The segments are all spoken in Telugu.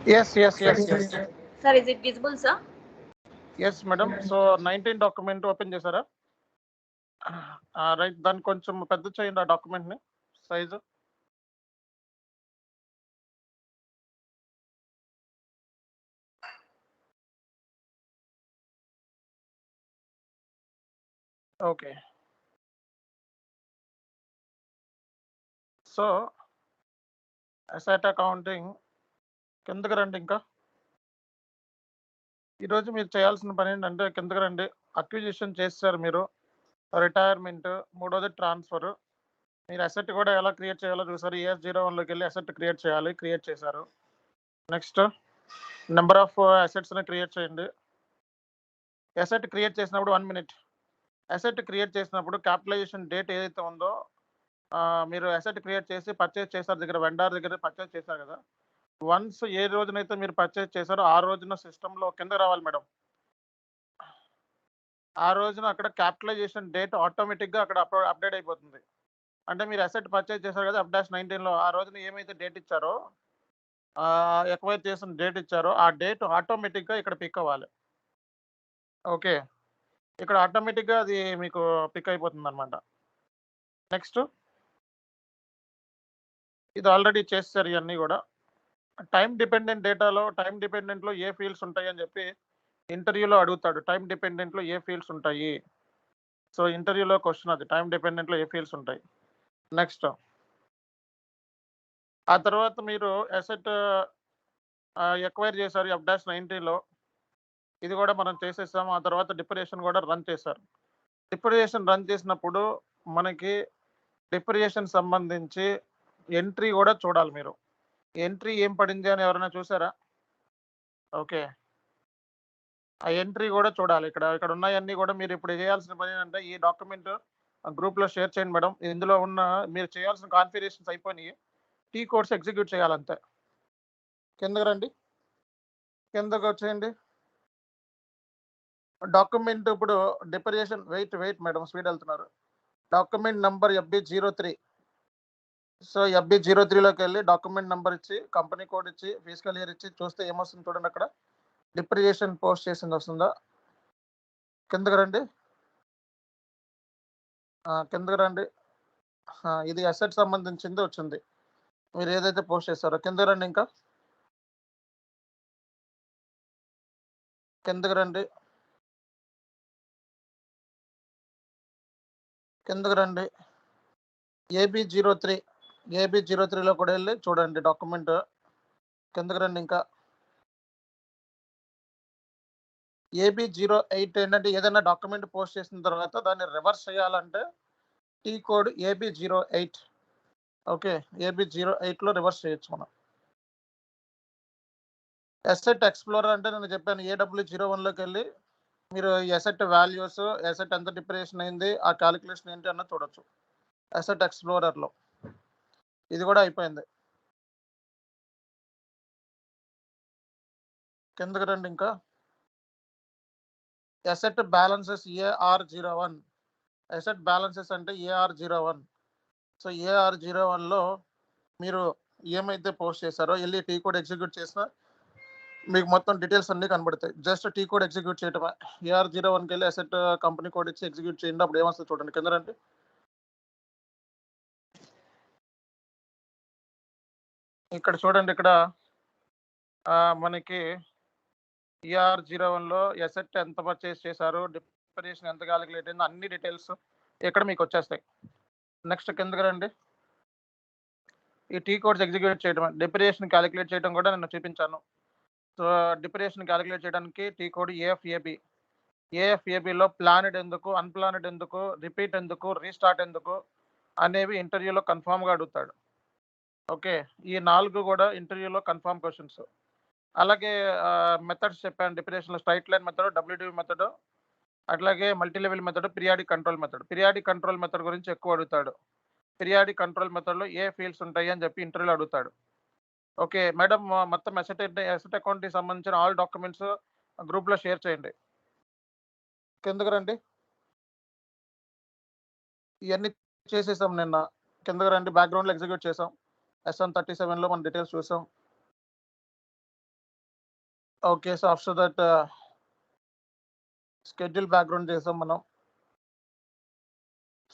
Yes, yes, yes, yes. Sir, is it visible, sir? Yes, madam. So 19 document open chesara. Right, దాన్ని కొంచెం పెద్ద చేయండి ఆ డాక్యుమెంట్ ని size. Okay. So asset accounting కిందకి రండి. ఇంకా ఈరోజు మీరు చేయాల్సిన పని ఏంటంటే కిందకి రండి. అక్విజిషన్ చేస్తారు మీరు, రిటైర్మెంట్, మూడోది ట్రాన్స్ఫర్. మీరు అసెట్ కూడా ఎలా క్రియేట్ చేయాలో చూసారు. ES01లోకి వెళ్ళి అసెట్ క్రియేట్ చేయాలి, క్రియేట్ చేశారు. నెక్స్ట్ నెంబర్ ఆఫ్ అసెట్స్ని క్రియేట్ చేయండి. అసెట్ క్రియేట్ చేసినప్పుడు 1 minute. అసెట్ క్రియేట్ చేసినప్పుడు క్యాపిటలైజేషన్ డేట్ ఏదైతే ఉందో మీరు అసెట్ క్రియేట్ చేసి పర్చేస్ చేశారు, దగ్గర వెండార్ దగ్గర పర్చేస్ చేశారు కదా. వన్స్ ఏ రోజునైతే మీరు పర్చేస్ చేశారో ఆ రోజున సిస్టంలో కింద రావాలి మేడం. ఆ రోజున అక్కడ క్యాపిటలైజేషన్ డేట్ ఆటోమేటిక్గా అక్కడ అప్డేట్ అయిపోతుంది. అంటే మీరు అసెట్ పర్చేస్ చేశారు కదా F-19లో, ఆ రోజున ఏమైతే డేట్ ఇచ్చారో ఎక్వైర్ చేసిన డేట్ ఇచ్చారో ఆ డేట్ ఆటోమేటిక్గా ఇక్కడ పిక్ అవ్వాలి. ఓకే, ఇక్కడ ఆటోమేటిక్గా అది మీకు పిక్ అయిపోతుంది అనమాట. నెక్స్ట్ ఇది ఆల్రెడీ చేస్తారు ఇవన్నీ కూడా. టైం డిపెండెంట్ డేటాలో టైం డిపెండెంట్లో ఏ ఫీల్డ్స్ ఉంటాయి అని చెప్పి ఇంటర్వ్యూలో అడుగుతాడు. టైం డిపెండెంట్లో ఏ ఫీల్డ్స్ ఉంటాయి. సో ఇంటర్వ్యూలో క్వశ్చన్ అది, టైం డిపెండెంట్లో ఏ ఫీల్డ్స్ ఉంటాయి. నెక్స్ట్ ఆ తర్వాత మీరు అసెట్ ఎక్వైర్ చేశారు F-19లో, ఇది కూడా మనం చేసేసాము. ఆ తర్వాత డిప్రిసియేషన్ కూడా రన్ చేశారు. డిప్రిసియేషన్ రన్ చేసినప్పుడు మనకి డిప్రిసియేషన్ సంబంధించి ఎంట్రీ కూడా చూడాలి మీరు. ఎంట్రీ ఏం పడింది అని ఎవరైనా చూసారా? ఓకే, ఆ ఎంట్రీ కూడా చూడాలి. ఇక్కడ ఉన్నాయన్నీ కూడా మీరు ఇప్పుడు చేయాల్సిన పని ఏంటంటే ఈ డాక్యుమెంట్ గ్రూప్లో షేర్ చేయండి మేడం. ఇందులో ఉన్న మీరు చేయాల్సిన కాన్ఫిగరేషన్స్ అయిపోయినాయి. టీ కోడ్స్ ఎగ్జిక్యూట్ చేయాలంతే. కిందకి రండి, కిందకు వచ్చేయండి. డాక్యుమెంట్ ఇప్పుడు డిప్రిసియేషన్ వెయిట్ మేడం, స్పీడ్ వెళ్తున్నారు. Document number FB03. సో FB03లోకి వెళ్ళి డాక్యుమెంట్ నెంబర్ ఇచ్చి, కంపెనీ కోడ్ ఇచ్చి, ఫిజికల్ ఇయర్ ఇచ్చి చూస్తే ఏమొస్తుంది చూడండి. అక్కడ డిప్రిసియేషన్ పోస్ట్ చేసింది వస్తుందా? కిందకి రండి, కిందకి రండి. ఇది అసెట్ సంబంధించింది వచ్చింది, మీరు ఏదైతే పోస్ట్ చేస్తారో. కిందకి రండి, ఇంకా కిందకి రండి, కిందకి రండి. AB03లో కూడా వెళ్ళి చూడండి డాక్యుమెంట్. కిందకి రండి, ఇంకా AB08 ఏంటంటే ఏదైనా డాక్యుమెంట్ పోస్ట్ చేసిన తర్వాత దాన్ని రివర్స్ చేయాలంటే టీ కోడ్ AB08. ఓకే, AB08లో రివర్స్ చేయొచ్చు మనం. అసెట్ ఎక్స్ప్లోరర్ అంటే నేను చెప్పాను, AW01లోకి వెళ్ళి మీరు అసెట్ వాల్యూస్, అసెట్ ఎంత డిప్రిసియేషన్ అయింది, ఆ క్యాలిక్యులేషన్ ఏంటి అన్నది చూడొచ్చు అసెట్ ఎక్స్ప్లోరర్లో. ఇది కూడా అయిపోయింది. కిందకి రండి, ఇంకా asset balances AR01. Asset balances అంటే AR01. సో AR01లో మీరు ఏమైతే పోస్ట్ చేశారో వెళ్ళి టీ కోడ్ ఎగ్జిక్యూట్ చేసినా మీకు మొత్తం డీటెయిల్స్ అన్నీ కనబడతాయి. జస్ట్ టీ కోడ్ ఎగ్జిక్యూట్ చేయటమే. AR01కి వెళ్ళి అసెట్ కంపెనీ కోడ్ ఇచ్చి ఎగ్జిక్యూట్ చేయండి. అప్పుడు ఏమొస్తుంది చూడండి. కింద రండి, ఇక్కడ చూడండి. ఇక్కడ మనకి AR01లో అసెట్ ఎంత పర్చేస్ చేశారు, డిప్రిసియేషన్ ఎంత క్యాలిక్యులేట్ అయిందో అన్ని డీటెయిల్స్ ఇక్కడ మీకు వచ్చేస్తాయి. నెక్స్ట్ కిందకి రండి. ఈ టీ కోడ్స్ ఎగ్జిక్యూట్ చేయడం, డిప్రిసియేషన్ క్యాలిక్యులేట్ చేయడం కూడా నేను చూపించాను. సో డిప్రిసియేషన్ క్యాలిక్యులేట్ చేయడానికి టీ కోడ్ AFAB. AFABలో ప్లానెడ్ ఎందుకు, అన్ప్లానెడ్ ఎందుకు, రిపీట్ ఎందుకు, రీస్టార్ట్ ఎందుకు అనేవి ఇంటర్వ్యూలో కన్ఫామ్గా అడుగుతాడు. ఓకే, ఈ 4 కూడా ఇంటర్వ్యూలో కన్ఫామ్ క్వశ్చన్స్. అలాగే మెథడ్స్ చెప్పాను డిప్రిసియేషన్లో, straight line method, WDV method, అట్లాగే multi level method, periodic control method. Periodic control method గురించి ఎక్కువ అడుగుతాడు. పీరియాడిక్ కంట్రోల్ మెథడ్లో ఏ ఫీల్డ్స్ ఉంటాయి అని చెప్పి ఇంటర్వ్యూలో అడుగుతాడు. ఓకే మేడం, మొత్తం అసెట్ అకౌంట్కి సంబంధించిన ఆల్ డాక్యుమెంట్స్ గ్రూప్లో షేర్ చేయండి. కిందకు రండి, ఇవన్నీ చేసేసాం నిన్న. కిందకు రండి, బ్యాక్గ్రౌండ్లో ఎగ్జిక్యూట్ చేసాం. S137లో మన డీటెయిల్స్ చూసాం. Okay. So, after that schedule background చేసాం మనం.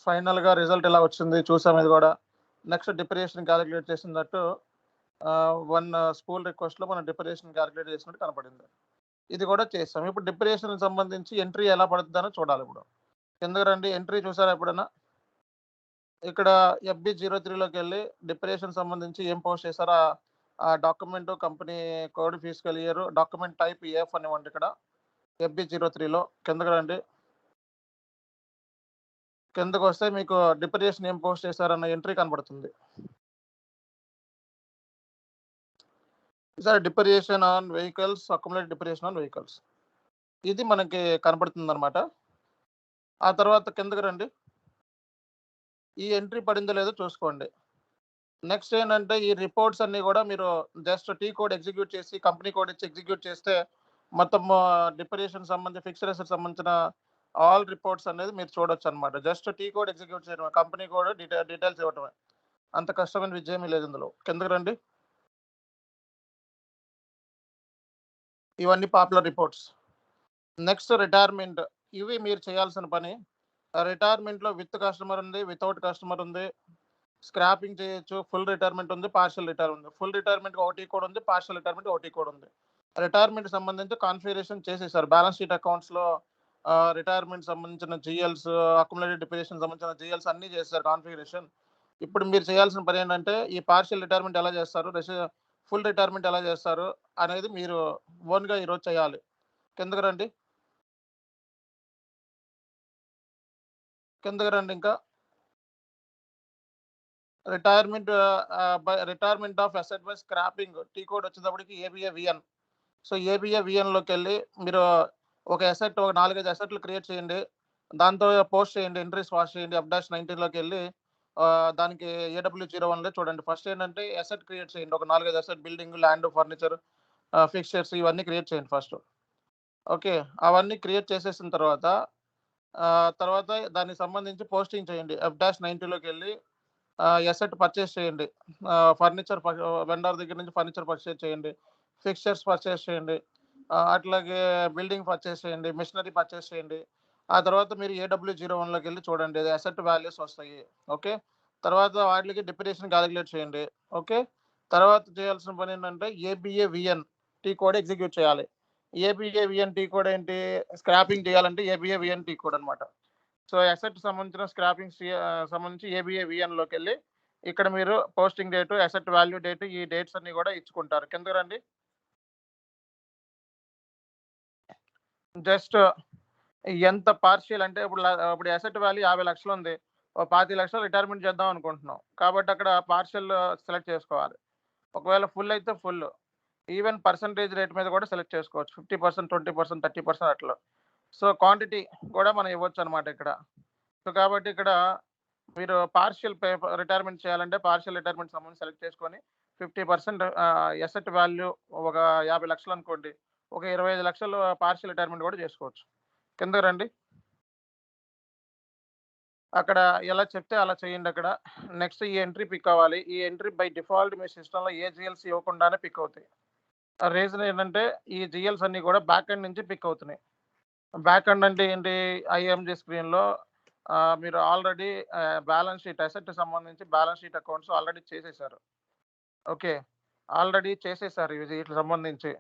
ఫైనల్‌గా రిజల్ట్ ఎలా వచ్చింది చూసాం ఇది గూడా. నెక్స్ట్ డిప్రిసియేషన్ కాలిక్యులేట్ చేసినట్టు 1 స్కూల్ రిక్వెస్ట్‌లో మనం డిప్రిసియేషన్ కాలిక్యులేట్ చేసినట్టు కనపడింది. ఇది గూడా చేసాం. ఇప్పుడు డిప్రిసియేషన్‌కి సంబంధించి ఎంట్రీ ఎలా పడుతదనో చూడాలిప్పుడు. కిందకి రండి. ఎంట్రీ చూసారా ఎప్పుడన్నా? ఇక్కడ FB03లోకెళ్ళి డిప్రిసియేషన్ సంబంధించి ఏం పోస్ట్ చేశారో ఆ document, company code, physical year, document type AF అనివ్వండి ఇక్కడ. FB03లో కిందకి రండి. కిందకొస్తే మీకు డిప్రిసియేషన్ ఏం పోస్ట్ చేశారన్న ఎంట్రీ కనపడుతుంది. ఈసారి depreciation on vehicles, accumulated depreciation on vehicles. ఇది మనకి కనపడుతుందనమాట. ఆ తర్వాత కిందకి రండి. ఈ ఎంట్రీ పడిందో లేదో చూసుకోండి. నెక్స్ట్ ఏంటంటే ఈ రిపోర్ట్స్ అన్నీ గూడా మీరు జస్ట్ టీ కోడ్ ఎగ్జిక్యూట్ చేసి, కంపెనీ కోడ్ ఇచ్చి ఎగ్జిక్యూట్ చేస్తే మొత్తం డిప్రిసియేషన్ సంబంధించి ఫిక్స్డ్ అసెట్స్ సంబంధించిన ఆల్ రిపోర్ట్స్ అనేది మీరు చూడొచ్చనమాట. జస్ట్ టీ కోడ్ ఎగ్జిక్యూట్ చేయడమే. కంపెనీ కోడ్ డీటెయిల్స్ ఇవ్వటమే. అంత కష్టమైన విద్య ఏమీ లేదు ఇందులో. కిందకి రండి. ఇవన్నీ పాపులర్ రిపోర్ట్స్. Next retirement. ఇవి మీరు చేయాల్సిన పని. రిటైర్మెంట్‌లో విత్ కస్టమర్ ఉంది, వితౌట్ కస్టమర్ ఉంది. స్క్రాపింగ్ చేయొచ్చు. ఫుల్ రిటైర్మెంట్ ఉంది, పార్షియల్ రిటైర్మెంట్ ఉంది. ఫుల్ రిటైర్మెంట్‌కి ఓటీ కోడ్ ఉంది, పార్షియల్ రిటైర్మెంట్‌కి ఓటీ కోడ్ ఉంది. రిటైర్మెంట్‌కి సంబంధించి కాన్ఫిగరేషన్ చేసేసారు. బ్యాలెన్స్ షీట్ అకౌంట్స్‌లో రిటైర్మెంట్ సంబంధించిన జీఎల్స్, అక్యుములేటెడ్ డిప్రిసియేషన్ సంబంధించిన జీఎల్స్ అన్నీ చేసేసారు కాన్ఫిగరేషన్. ఇప్పుడు మీరు చేయాల్సిన పనేంటంటే ఈ పార్షియల్ రిటైర్మెంట్ ఎలా చేస్తారు, ఫుల్ రిటైర్మెంట్ ఎలా చేస్తారు అనేది మీరు ఓన్‌గా ఈరోజు చేయాలి. కిందకి రండి. కిందకి రండి ఇంకా. Retirement of asset by scrapping T code వచ్చేటప్పటికి ఏబీఏ-విఎన్. సో, ఏబీఏ-విఎన్‌లోకెళ్ళి మీరు ఒక 4, 5 అసెట్‌లు క్రియేట్ చేయండి. దాంతో పోస్ట్ చేయండి. ఎంట్రీస్ పాస్ చేయండి. F-19లోకెళ్ళి దానికి AW01లో చూడండి. ఫస్ట్ ఏంటంటే అసెట్ క్రియేట్ చేయండి. ఒక 4, 5 asset building, land, furniture, fixtures ఇవన్నీ క్రియేట్ చేయండి ఫస్ట్. ఓకే. అవన్నీ క్రియేట్ చేసేసిన తర్వాత దానికి సంబంధించి పోస్టింగ్ చేయండి. F-90లోకెళ్ళి అసెట్ పర్చేస్ చేయండి. ఫర్నిచర్ వెండర్ దగ్గర నుంచి ఫర్నిచర్ పర్చేస్ చేయండి. ఫిక్స్చర్స్ పర్చేస్ చేయండి. అట్లాగే బిల్డింగ్ పర్చేస్ చేయండి. మిషనరీ పర్చేస్ చేయండి. ఆ తర్వాత మీరు AW01లోకెళ్ళి చూడండి. అసెట్ వాల్యూస్ వస్తాయి. ఓకే. తర్వాత వాటికి డిప్రిసియేషన్ కాలిక్యులేట్ చేయండి. ఓకే. తర్వాత చేయాల్సిన పనేంటంటే ఏబీఏ-విఎన్ టీ కోడ్ ఎగ్జిక్యూట్ చేయాలి. ఏబీఏ-విఎన్ టీ కోడ్ ఏంటి? స్క్రాపింగ్ చేయాలంటే ఏబీఏ-విఎన్ టీ కోడ్ అనమాట. సో, అసెట్ సంబంధించిన సంబంధించి ఏబీఏ-విఎన్‌లోకెళ్ళి ఇక్కడ మీరు posting date, asset value date ఈ డేట్స్ అన్నీ గూడా ఇచ్చుకుంటారు. కిందకి రండి. జస్ట్ ఎంత పార్షియల్ అంటే ఇప్పుడు అసెట్ వాల్యూ 50,00,000 ఉంది. ఓ 25,00,000 రిటైర్మెంట్ చేద్దాం అనుకుంటున్నాం. కాబట్టి అక్కడ పార్షియల్ సెలెక్ట్ చేసుకోవాలి. ఒకవేళ ఫుల్ అయితే ఫుల్. ఈవెన్ పర్సెంటేజ్ రేట్ మీద కూడా సెలెక్ట్ చేసుకోవచ్చు. 50%, 20%, 30% అట్లా. సో, క్వాంటిటీ కూడా మనం ఇవ్వొచ్చనమాట ఇక్కడ. సో, కాబట్టి ఇక్కడ మీరు పార్షియల్ రిటైర్మెంట్ చేయాలంటే పార్షియల్ రిటైర్మెంట్ సంబంధించి సెలెక్ట్ చేసుకొని 50% అసెట్ వాల్యూ ఒక 50,00,000 అనుకోండి. ఒక 25,00,000 పార్షియల్ రిటైర్మెంట్ కూడా చేసుకోవచ్చు. కిందకి రండి. అక్కడ ఎలా చెప్తే అలా చేయండక్కడ. నెక్స్ట్ ఈ ఎంట్రీ పిక్ అవ్వాలి. ఈ ఎంట్రీ బై డిఫాల్ట్ మీ సిస్టమ్‌లో ఏ జీఎల్స్ ఇవ్వకుండానే పిక్ అవుతాయి. రీజన్ ఏంటంటే ఈ జీఎల్స్ అన్నీ కూడా బ్యాక్ ఎండ్ నుంచి పిక్ అవుతున్నాయి. బ్యాక్ ఎండ్ అంటే ఏంటి? ఐఎంజీ స్క్రీన్‌లో మీరు ఆల్రెడీ బ్యాలెన్స్ షీట్ అసెట్‌కి సంబంధించి బ్యాలెన్స్ షీట్ అకౌంట్స్ ఆల్రెడీ చేసేసారు. ఓకే. ఆల్రెడీ చేసేసారు వీటికి సంబంధించి.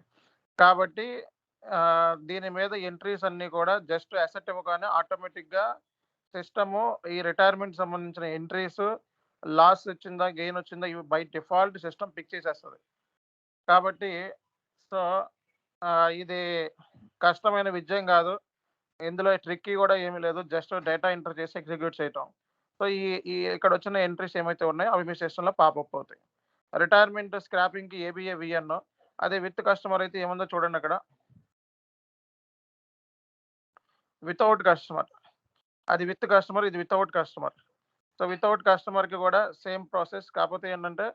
కాబట్టి దీని మీద ఎంట్రీస్ అన్నీ కూడా జస్ట్ అసెట్ ఇవ్వగానే ఆటోమేటిక్‌గా సిస్టము ఈ రిటైర్మెంట్ సంబంధించిన ఎంట్రీస్, లాస్ వచ్చిందా, గెయిన్ వచ్చిందా ఇవి బై డిఫాల్ట్ సిస్టమ్ పిక్ చేసేస్తది. కాబట్టి సో, ఇది కష్టమైన విషయం గాదు. ఇందులో ట్రిక్కీ గూడా ఏమీ లేదు. జస్ట్ డేటా ఎంటర్ చేసి ఎగ్జిక్యూట్ చేయటం. సో, ఈ ఈ ఇక్కడొచ్చిన ఎంట్రీస్ ఏమైతే ఉన్నాయో అవి మీ సిస్టమ్‌లో పాపప్ అవుతాయి. రిటైర్మెంట్ స్క్రాపింగ్‌కి ఏబీఏ-విఎన్. అదే విత్ కస్టమర్ అయితే ఏముందో చూడండక్కడ. Without customer. అది విత్ కస్టమర్, ఇది వితౌట్ కస్టమర్. సో, వితౌట్ కస్టమర్‌కి గూడా సేమ్ ప్రాసెస్. కాపోతే ఏంటంటే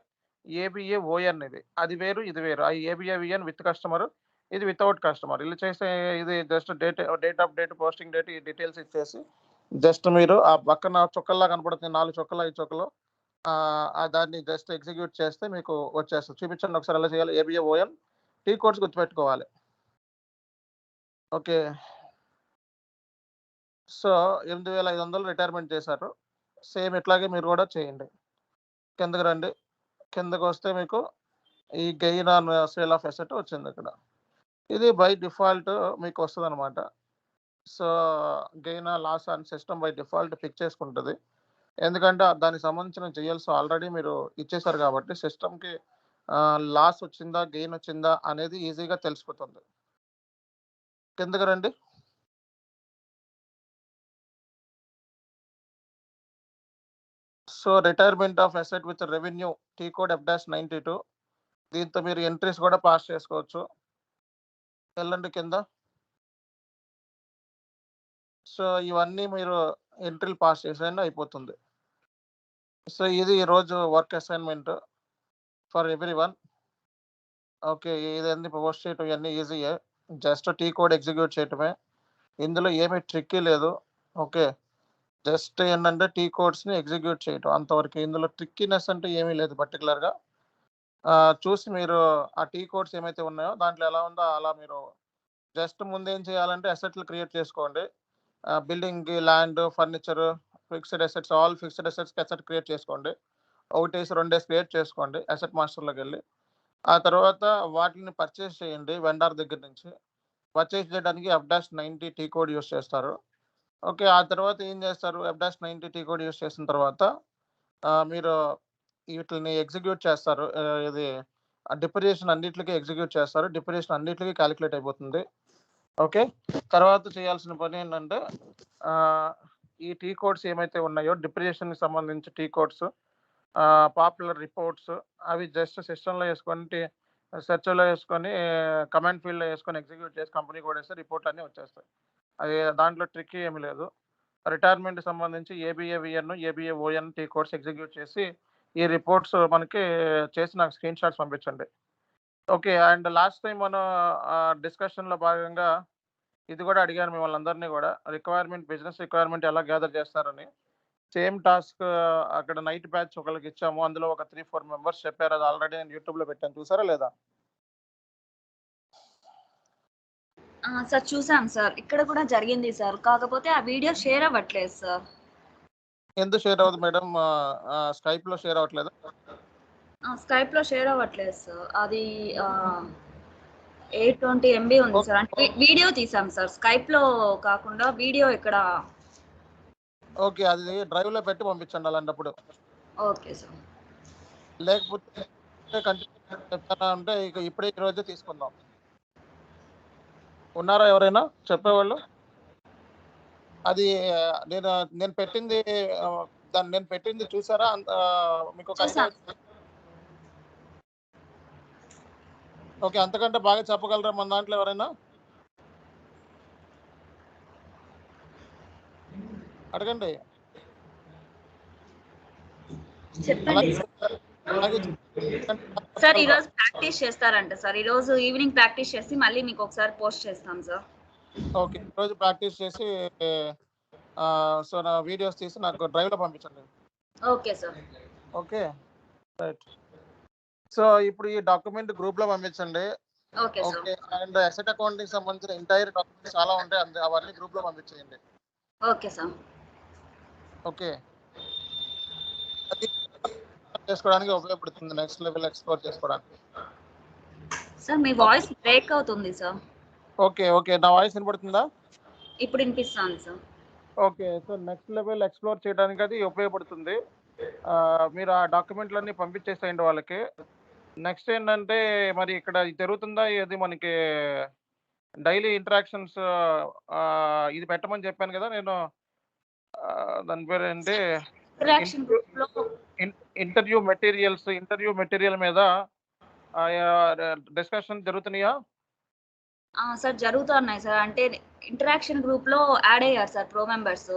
ఏబీఏ-ఓఎన్ ఇది. అది వేరు, ఇది వేరు. ఆ ఏబీఏ-విఎన్ విత్ కస్టమర్, ఇది వితౌట్ కస్టమర్. ఇలా చేస్తే ఇది just date of date, posting date ఈ డీటెయిల్స్ ఇచ్చేసి జస్ట్ మీరు ఆ పక్కన చుక్కల్లా కనపడుతుంది 4 చుక్కలు, 5 చుక్కలు దాన్ని జస్ట్ ఎగ్జిక్యూట్ చేస్తే మీకు వచ్చేస్తది. చూపించండి ఒకసారి ఎలా చేయాలో? ఏబీఏ-ఓఎన్ టీ కోడ్స్ గుర్తుపెట్టుకోవాలి. ఓకే. సో 8,500 రిటైర్మెంట్ చేశారు. సేమ్ ఇట్లాగే మీరు కూడా చేయండి. కిందకి రండి. కిందకొస్తే మీకు ఈ gain on sale of asset వచ్చిందిక్కడ. ఇది బై డిఫాల్ట్ మీకు వస్తదనమాట. So gain or loss on system by default pick చేసుకుంటది. ఎందుకంటే దానికి సంబంధించిన జీఎల్స్ ఆల్రెడీ మీరు ఇచ్చేసారు కాబట్టి సిస్టమ్‌కి లాస్ వచ్చిందా? గెయిన్ వచ్చిందా? అనేది ఈజీగా తెలిసిపోతుంది. కిందకి రండి. So retirement of asset with revenue T code F-92 దీంతో మీరు ఎంట్రీస్ కూడా పాస్ చేసుకోవచ్చు. వెళ్ళండి కింద. సో ఇవన్నీ మీరు ఎంట్రీలు పాస్ చేసేయండి అయిపోతుంది. సో ఇది ఈరోజు work assignment for everyone. Okay. ఇదన్నీ పోస్ట్ చేయటం ఇయన్నీ ఈజీయే. జస్ట్ టీ కోడ్ ఎగ్జిక్యూట్ చేయటమే. ఇందులో ఏమి ట్రిక్కీ లేదు. ఓకే. జస్ట్ ఏంటంటే టీ కోడ్స్‌ని ఎగ్జిక్యూట్ చేయటం అంతవరకే. ఇందులో ట్రిక్కీనెస్ అంటే ఏమీ లేదు పర్టిక్యులర్‌గా. చూసి మీరు ఆ టీ కోడ్స్ ఏమైతే ఉన్నాయో దాంట్లో ఎలా ఉందో అలా మీరు జస్ట్ ముందేం చేయాలంటే అసెట్‌లు క్రియేట్ చేసుకోండి. బిల్డింగ్‌కి, land, furniture, fixed assets all fixed అసెట్స్‌కి అసెట్ క్రియేట్ చేసుకోండి. ఒకటేసి, రెండేసి క్రియేట్ చేసుకోండి అసెట్ మాస్టర్‌లోకెళ్ళి. ఆ తర్వాత వాటిని పర్చేజ్ చేయండి వెండార్ దగ్గర నుంచి. పర్చేజ్ చేయడానికి F-90 టీ కోడ్ యూజ్ చేస్తారు. ఓకే. ఆ తర్వాత ఏం చేస్తారు? F-90 టీ కోడ్ యూజ్ చేసిన తర్వాత మీరు వీటిల్ని ఎగ్జిక్యూట్ చేస్తారు. ఇది డిప్రిసియేషన్ అన్నిట్లికి ఎగ్జిక్యూట్ చేస్తారు. డిప్రిసియేషన్ అన్నిట్లికి కాలిక్యులేట్ అయిపోతుంది. ఓకే. తర్వాత చేయాల్సిన పనేంటంటే ఆహ్, ఈ టీ కోడ్స్ ఏమైతే ఉన్నాయో డిప్రిసియేషన్‌కి సంబంధించి టీ కోడ్స్ పాపులర్ రిపోర్ట్స్ అవి జస్ట్ సిస్టమ్‌లో యేసుకొని సెర్చ్‌లో యేసుకొని కమాండ్ ఫీల్డ్‌లో యేసుకొని ఎగ్జిక్యూట్ చేసి కంపెనీ కోడ్ యేస్తే రిపోర్ట్‌లన్నీ వచ్చేస్తాయి. అది దాంట్లో ట్రిక్కీ ఏమి లేదు. రిటైర్మెంట్‌కి సంబంధించి ఏబీఏవీఎన్, ఏబీఏఓఎన్ టీ కోడ్స్ ఎగ్జిక్యూట్ చేసి ఈ రిపోర్ట్స్ మనకి చేసి నాకు స్క్రీన్ షాట్స్ పంపించండి. ఓకే. అండ్ లాస్ట్ టైమ్ మనం డిస్కషన్‌లో భాగంగా ఇది కూడా అడిగాను మిమ్మల్ని అందరిని కూడా. బిజినెస్ రిక్వైర్మెంట్ ఎలా గ్యాదర్ చేస్తారని. సేమ్ టాస్క్ అక్కడ నైట్ బ్యాచ్ ఒకళ్ళకి ఇచ్చాము. అందులో ఒక 3, 4 మెంబర్స్ చెప్పారు. అది ఆల్రెడీ నేను యూట్యూబ్‌లో పెట్టాను. చూసారా లేదా? సార్ చూసాం సార్. ఇక్కడ కూడా జరిగింది సార్. కాకపోతే ఆ వీడియో షేర్ అవ్వట్లేదు సార్. ఎందుకు షేర్ అవ్వదు మేడం? స్కైప్‌లో షేర్ అవ్వట్లేదా? స్కైప్‌లో షేర్ అవ్వట్లేదు సార్. అది 820 ఎంబీ ఉంది సార్. అంటే వీడియో తీసాం సార్. స్కైప్‌లో కాకుండా వీడియో ఇక్కడ. ఓకే. అది డ్రైవ్‌లో పెట్టి పంపించండి అలాంటప్పుడు. Okay sir. లేకపోతే కంటిన్యూ చెప్తారా అంటే ఇక ఇప్పుడే ఈ రోజే తీసుకుందాం. ఉన్నారా ఎవరైనా చెప్పేవాళ్ళు? అది నేను నేను పెట్టింది నేను పెట్టింది చూసారా? మీకు ఒక ఐడియా చూసాం. వచ్చిందా? ఓకే. అంతకంటే బాగా చెప్పగలరా మన దాంట్లో ఎవరైనా? అడగండి. చెప్పండి అలాగే సార్. అలాగే సార్ చెప్పగలరా? ఈరోజు ప్రాక్టీస్ చేస్తారంట సార్. ఈరోజు ఈవినింగ్ ప్రాక్టీస్ చేసి మళ్ళీ మీకు ఒకసారి పోస్ట్ చేస్తాం సార్. ఓకే. ఈరోజు ప్రాక్టీస్ చేసి సో నా వీడియోస్ తీసి నాకు డ్రైవ్‌లో పంపించండి. Okay sir. Okay. Right. So ఇప్పుడు ఈ డాక్యుమెంట్ గ్రూప్‌లో పంపించండి. Okay sir. Okay. And asset అకౌంటింగ్‌కి సంబంధించిన ఎంటైర్ డాక్యుమెంట్స్ చాలా ఉంటాయి. అవన్నీ గ్రూప్‌లో పంపించేయండి. Okay sir. ఓకే. అది చేసుకోవడానికి ఉపయోగపడుతుంది. నెక్స్ట్ లెవెల్ ఎక్స్‌ప్లోర్ చేసుకోవడానికి. సార్ మీ ఓకే. వాయిస్ బ్రేక్ అవుతుంది సార్. ఓకే. ఓకే. నా వాయిస్ వినపడుతుందా? ఇప్పుడు వినిపిస్తాంది sir. Okay. So next level explore చేయడానికి అది ఉపయోగపడుతుంది. మీరు ఆ డాక్యుమెంట్‌లన్నీ పంపించేసేయండి వాళ్ళకి. నెక్స్ట్ ఏంటంటే మరి ఇక్కడ ఇది జరుగుతుందా? ఇది మనకి డైలీ ఇంటరాక్షన్స్ ఇది పెట్టమని చెప్పాను కదా! నేను దాని పేరేంటి? ఇంటరాక్షన్ ఇంటర్వ్యూ గ్రూప్‌లో ఇంటర్వ్యూ మెటీరియల్ మీద డిస్కషన్ జరుగుతున్నాయా? సార్ జరుగుతున్నాయి సార్. అంటే ఇంటరాక్షన్ గ్రూప్‌లో యాడ్ అయ్యారు sir pro members.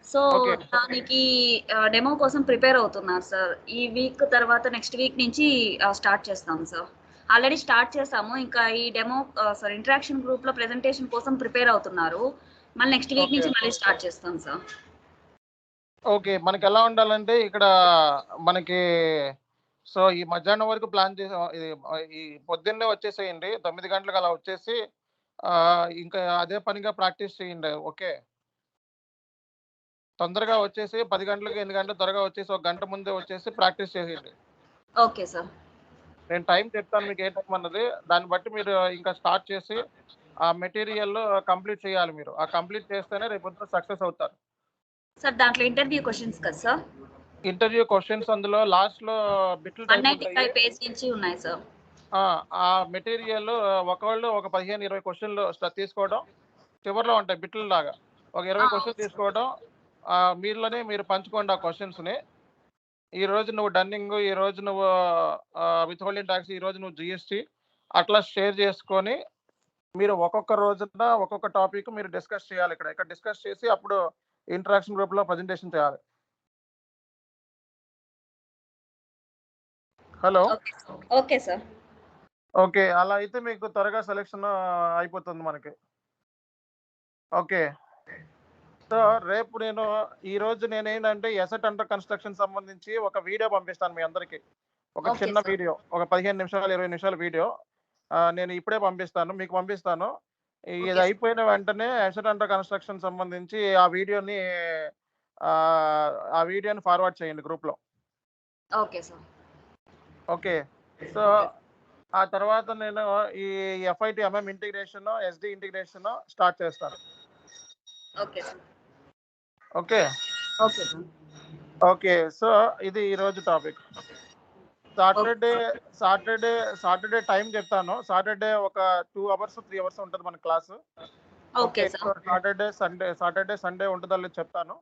So, okay. దానికి డెమో కోసం ప్రిపేర్ అవుతున్నారు సార్. ఈ వీక్ తర్వాత నెక్స్ట్ వీక్ నుంచి స్టార్ట్ చేస్తాం సార్. ఆల్రెడీ స్టార్ట్ చేసాము. ఇంకా ఈ డెమో ఇంటరాక్షన్ గ్రూప్‌లో ప్రెజెంటేషన్ కోసం ప్రిపేర్ అవుతున్నారు. మళ్ళీ నెక్స్ట్ వీక్ ఓకే. నుంచి మళ్ళీ స్టార్ట్ చేస్తాం సార్. ఓకే. మనకెలా ఉండాలంటే ఇక్కడ మనకి సో ఈ మధ్యాహ్నం వరకు ప్లాన్ చేసాం. ఈ పొద్దున్నే వచ్చేసేయండి. 9 గంటలకు అలా వచ్చేసి ఇంకా అదే పనిగా ప్రాక్టీస్ చేయండి. ఓకే. తొందరగా వచ్చేసి 10 గంటలకి, 8 గంటలకు త్వరగా వచ్చేసి ఒక గంట ముందే వచ్చేసి ప్రాక్టీస్ చేసేయండి. Okay sir. నేను టైం చెప్తాను మీకు ఏ టైం అన్నది. దాన్ని బట్టి మీరు ఇంకా స్టార్ట్ చేసి ఆ మెటీరియల్ కంప్లీట్ చేయాలి మీరు. ఆ కంప్లీట్ చేస్తేనే రేపొద్దున సక్సెస్ అవుతారు. సార్ దాంట్లో ఇంటర్వ్యూ క్వెషన్స్ కదా సార్? ఇంటర్వ్యూ క్వెషన్స్ అందులో లాస్ట్‌లో బిట్లు టైప్ ఉంటాయి. 195 పేజ్ నుంచి ఉన్నాయి సార్. ఆ మెటీరియల్ ఒకళ్ళు ఒక 15, 20 క్వెషన్‌లు తీసుకోవడం. చివర్లో ఉంటాయి బిట్లులాగా. ఒక 20 అవును క్వెషన్‌లు సార్. తీసుకోవడం. మీలోనే మీరు పంచుకోండి ఆ క్వెషన్స్‌ని. ఈరోజు నువ్వు డన్నింగ్, ఈరోజు నువ్వు విత్‌హోల్డింగ్ టాక్స్, ఈరోజు నువ్వు జీఎస్టీ అట్లా షేర్ చేసుకొని మీరు ఒక్కొక్క రోజున ఒక్కొక్క టాపిక్ మీరు డిస్కస్ చేయాలి ఇక్కడ. ఇక్కడ డిస్కస్ చేసి అప్పుడు ఇంటరాక్షన్ గ్రూప్‌లో ప్రెజెంటేషన్ చేయాలి. Hello! Okay sir. Okay sir. Okay. అలా అయితే మీకు త్వరగా సెలక్షన్ అయిపోతుంది మనకి. ఓకే. సో, రేపు ఈరోజు నేనేంటంటే ఎసెట్ అండర్ కన్‌స్ట్రక్షన్ సంబంధించి ఒక వీడియో పంపిస్తాను మీ అందరికి. ఒక ఓకే చిన్న సార్. వీడియో. ఒక 15 నిమిషాలు, 20 నిమిషాల వీడియో. నేను ఇప్పుడే పంపిస్తాను. మీకు పంపిస్తాను. ఇది ఓకే సార్. అయిపోయిన వెంటనే ఎసెట్ అండర్ కన్‌స్ట్రక్షన్ సంబంధించి ఆ వీడియోని ఫార్వర్డ్ చేయండి గ్రూప్‌లో. Okay sir. Okay. So, okay. ఆ తర్వాత నేను ఈ ఎఫ్ఐటీ, ఇంటిగ్రేషను, ఎస్‌డి ఇంటిగ్రేషను స్టార్ట్ చేస్తాను. Okay sir. Okay. Okay sir. Okay. So, ఇది ఈరోజు topic. Okay Saturday sir. Saturday Saturday time చెప్తాను. సాటర్‌డే ఒక 2 అవర్స్, 3 అవర్స్ ఉంటది మన class. Okay okay. So, sir. Saturday, Sunday ఉంటదో లేదో చెప్తాను.